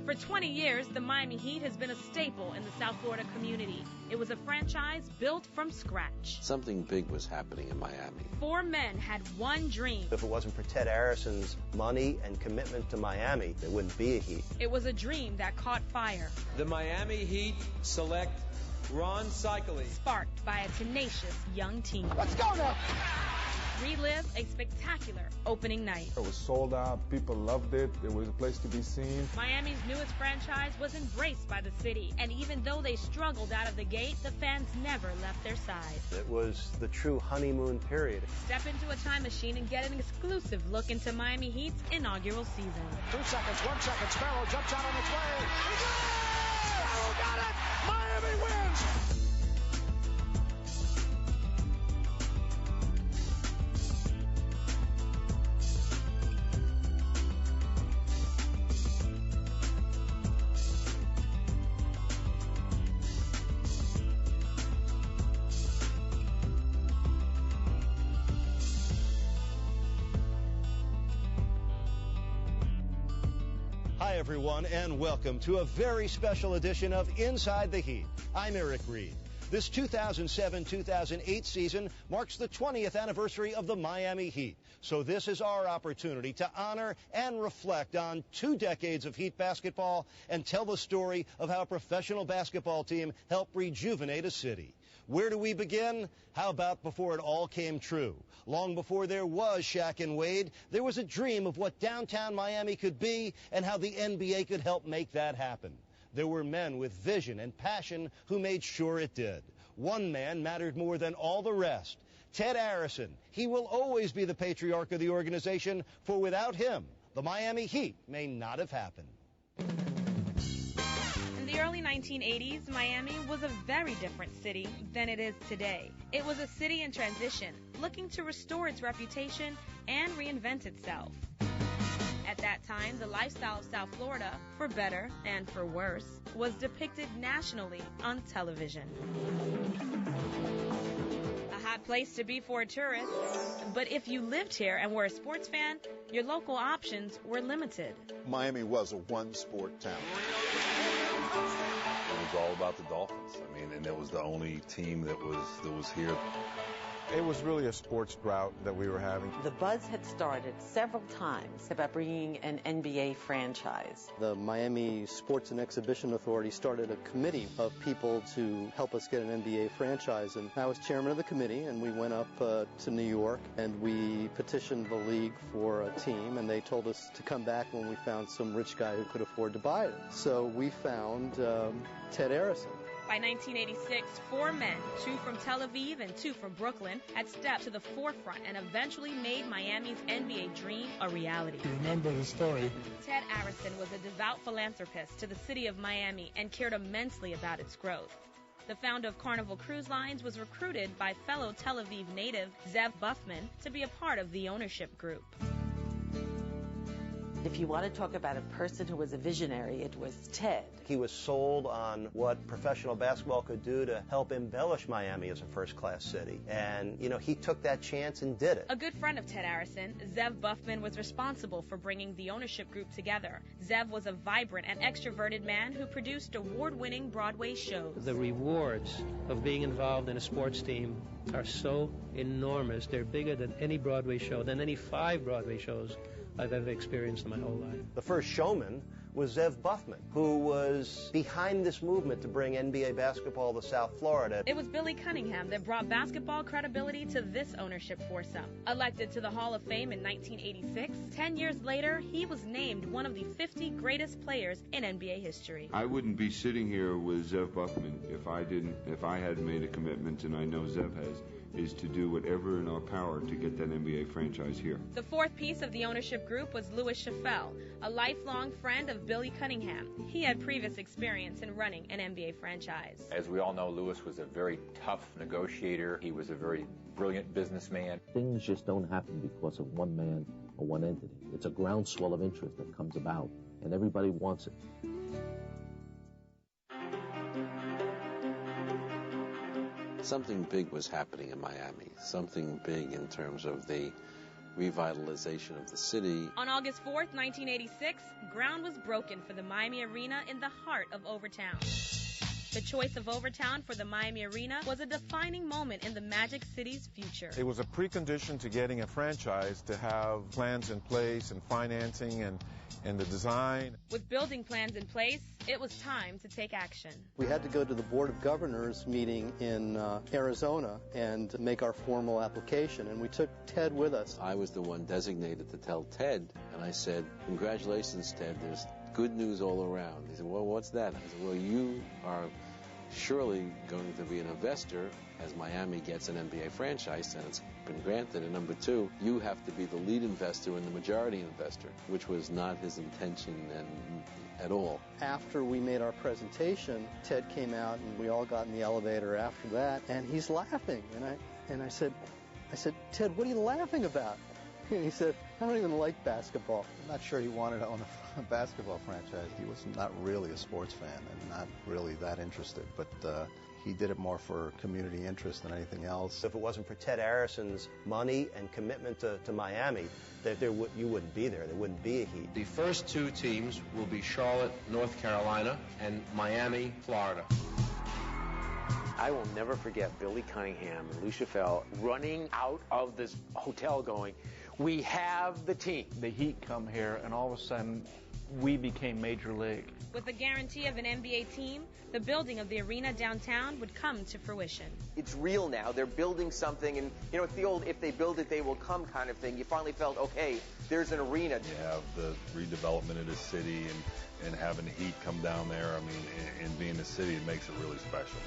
For 20 years, the Miami Heat has been a staple in the South Florida community. It was a franchise built from scratch. Something big was happening in Miami. 4 men had one dream. If it wasn't for Ted Arison's money and commitment to Miami, there wouldn't be a Heat. It was a dream that caught fire. The Miami Heat select Ron Seikaly. Sparked by a tenacious young team. Let's go now! Relive a spectacular opening night. It was sold out. People loved it. It was a place to be seen. Miami's newest franchise was embraced by the city, and even though they struggled out of the gate, the fans never left their side. It was the true honeymoon period. Step into a time machine and get an exclusive look into Miami Heat's inaugural season. 2 seconds, 1 second. Sparrow jumps out on its way. Sparrow got it! Miami wins! Hi, everyone, and welcome to a very special edition of Inside the Heat. I'm Eric Reed. This 2007-2008 season marks the 20th anniversary of the Miami Heat. So this is our opportunity to honor and reflect on 2 decades of Heat basketball and tell the story of how a professional basketball team helped rejuvenate a city. Where do we begin? How about before it all came true? Long before there was Shaq and Wade, there was a dream of what downtown Miami could be and how the NBA could help make that happen. There were men with vision and passion who made sure it did. One man mattered more than all the rest. Ted Arison. He will always be the patriarch of the organization, for without him, the Miami Heat may not have happened. In the early 1980s, Miami was a very different city than it is today. It was a city in transition, looking to restore its reputation and reinvent itself. At that time, the lifestyle of South Florida, for better and for worse, was depicted nationally on television. A hot place to be for a tourist, but if you lived here and were a sports fan, your local options were limited. Miami was a one-sport town. It was all about the Dolphins. I mean, and it was the only team that was here. It was really a sports drought that we were having. The buzz had started several times about bringing an NBA franchise. The Miami Sports and Exhibition Authority started a committee of people to help us get an NBA franchise, and I was chairman of the committee, and we went up to New York, and we petitioned the league for a team, and they told us to come back when we found some rich guy who could afford to buy it. So we found Ted Arison. By 1986, 4 men, 2 from Tel Aviv and 2 from Brooklyn, had stepped to the forefront and eventually made Miami's NBA dream a reality. Remember the story. Ted Arison was a devout philanthropist to the city of Miami and cared immensely about its growth. The founder of Carnival Cruise Lines was recruited by fellow Tel Aviv native Zev Buffman to be a part of the ownership group. If you want to talk about a person who was a visionary, it was Ted. He was sold on what professional basketball could do to help embellish Miami as a first-class city. And, he took that chance and did it. A good friend of Ted Arison, Zev Buffman, was responsible for bringing the ownership group together. Zev was a vibrant and extroverted man who produced award-winning Broadway shows. The rewards of being involved in a sports team are so enormous. They're bigger than any Broadway show, than any 5 Broadway shows I've ever experienced in my whole life. The first showman was Zev Buffman, who was behind this movement to bring NBA basketball to South Florida. It was Billy Cunningham that brought basketball credibility to this ownership foursome. Elected to the Hall of Fame in 1986, 10 years later, he was named one of the 50 greatest players in NBA history. I wouldn't be sitting here with Zev Buffman if I hadn't made a commitment, and I know Zev has, is to do whatever in our power to get that NBA franchise here. The fourth piece of the ownership group was Louis Chaffel, a lifelong friend of Billy Cunningham. He had previous experience in running an NBA franchise. As we all know, Louis was a very tough negotiator. He was a very brilliant businessman. Things just don't happen because of one man or one entity. It's a groundswell of interest that comes about, and everybody wants it. Something big was happening in Miami. Something big in terms of the revitalization of the city. On August 4th, 1986, ground was broken for the Miami Arena in the heart of Overtown. The choice of Overtown for the Miami Arena was a defining moment in the Magic City's future. It was a precondition to getting a franchise to have plans in place and financing and the design. With building plans in place, it was time to take action. We had to go to the Board of Governors meeting in Arizona and make our formal application, and we took Ted with us. I was the one designated to tell Ted, and I said, "Congratulations, Ted, there's good news all around." He said, "Well, what's that?" I said, "Well, you are surely going to be an investor as Miami gets an NBA franchise, and it's been granted. And number two, you have to be the lead investor and the majority investor," which was not his intention at all. After we made our presentation, Ted came out and we all got in the elevator after that, and he's laughing. And I said, "Ted, what are you laughing about?" And he said, "I don't even like basketball." I'm not sure he wanted to own a basketball franchise. He was not really a sports fan and not really that interested, but he did it more for community interest than anything else. If it wasn't for Ted Arison's money and commitment to Miami, you wouldn't be there. There wouldn't be a Heat. The first two teams will be Charlotte, North Carolina, and Miami, Florida. I will never forget Billy Cunningham and Lou Chaffel running out of this hotel going, "We have the team." The Heat come here, and all of a sudden, we became Major League. With the guarantee of an NBA team, the building of the arena downtown would come to fruition. It's real now. They're building something, and it's the old "if they build it, they will come" kind of thing. You finally felt, okay, there's an arena. You have the redevelopment of the city and having the Heat come down there. I mean, and being the city, it makes it really special.